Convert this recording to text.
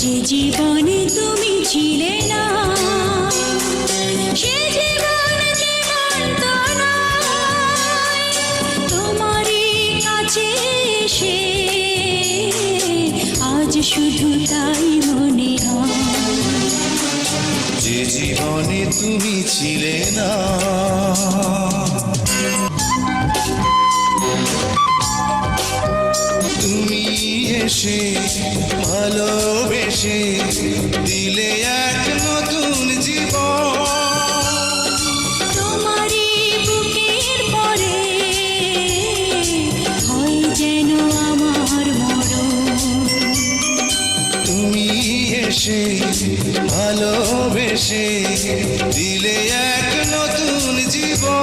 যে জীবনে তুমি ছিলে না, সে জীবন জীবন্ত নয়। তোমারই কাছে এসে আজ শুধু তাই মনে হয়। যে জীবনে তুমি ছিলে না, তুমি এসে ভালোবেসে দিলে এক নতুন জীবন। তোমারই বুকের পরে হয় যেন আমার মরণ। তুমি এসে ভালোবেসে দিলে এক নতুন জীবন।